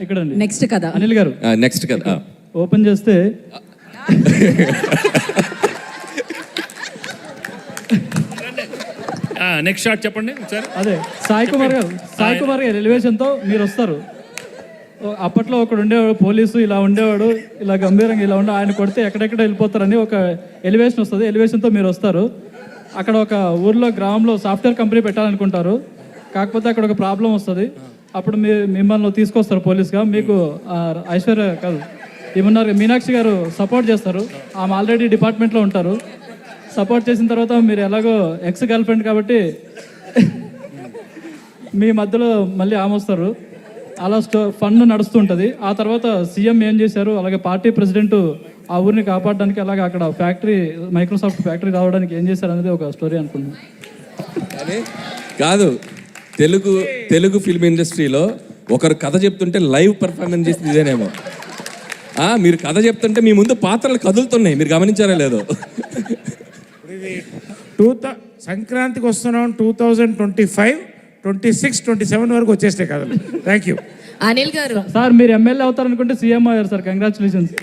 ఇక్కడ నెక్స్ట్ కదా అనిల్ గారు, నెక్స్ట్ కదా ఓపెన్ చేస్తే నెక్స్ట్ షాట్ చెప్పండి ఒకసారి. అదే సాయి కుమార్ గారు ఎలివేషన్తో మీరు వస్తారు. అప్పట్లో ఒకడు ఉండేవాడు పోలీసు, ఇలా ఉండేవాడు, ఇలా గంభీరంగా ఇలా ఉండే, ఆయన కొడితే ఎక్కడెక్కడ వెళ్ళిపోతారని ఒక ఎలివేషన్ వస్తుంది. ఎలివేషన్తో మీరు వస్తారు. అక్కడ ఒక ఊర్లో గ్రామంలో సాఫ్ట్వేర్ కంపెనీ పెట్టాలనుకుంటారు. కాకపోతే అక్కడ ఒక ప్రాబ్లం వస్తుంది. అప్పుడు మిమ్మల్ని తీసుకొస్తారు పోలీస్గా. మీకు ఐశ్వర్య కాదు ఏమన్నారు, మీనాక్షి గారు సపోర్ట్ చేస్తారు. ఆమె ఆల్రెడీ డిపార్ట్మెంట్లో ఉంటారు. సపోర్ట్ చేసిన తర్వాత మీరు ఎలాగో ఎక్స్ గర్ల్ ఫ్రెండ్ కాబట్టి మీ మధ్యలో మళ్ళీ ఆమె వస్తారు. అలా ఫండ్ నడుస్తుంటుంది. ఆ తర్వాత సీఎం ఏం చేశారు, అలాగే పార్టీ ప్రెసిడెంట్ ఆ ఊరిని కాపాడడానికి, అలాగే అక్కడ ఫ్యాక్టరీ మైక్రోసాఫ్ట్ ఫ్యాక్టరీ రావడానికి ఏం చేశారు అనేది ఒక స్టోరీ అనుకుంటున్నాను. కాదు, తెలుగు ఫిల్మ్ ఇండస్ట్రీలో ఒకరు కథ చెప్తుంటే లైవ్ పర్ఫార్మెన్స్ చేసింది ఇదేనేమో. మీరు కథ చెప్తుంటే మీ ముందు పాత్రలు కదులుతున్నాయి, మీరు గమనించారా లేదో. సంక్రాంతికి వస్తున్నాం. 2025, 26, 27 వరకు వచ్చేస్తాయి కథలు. థ్యాంక్ యూ అనిల్ గారు. సార్ మీరు ఎమ్మెల్యే అవుతారనుకుంటే సీఎం అయ్యారు సార్, కంగ్రాచులేషన్స్.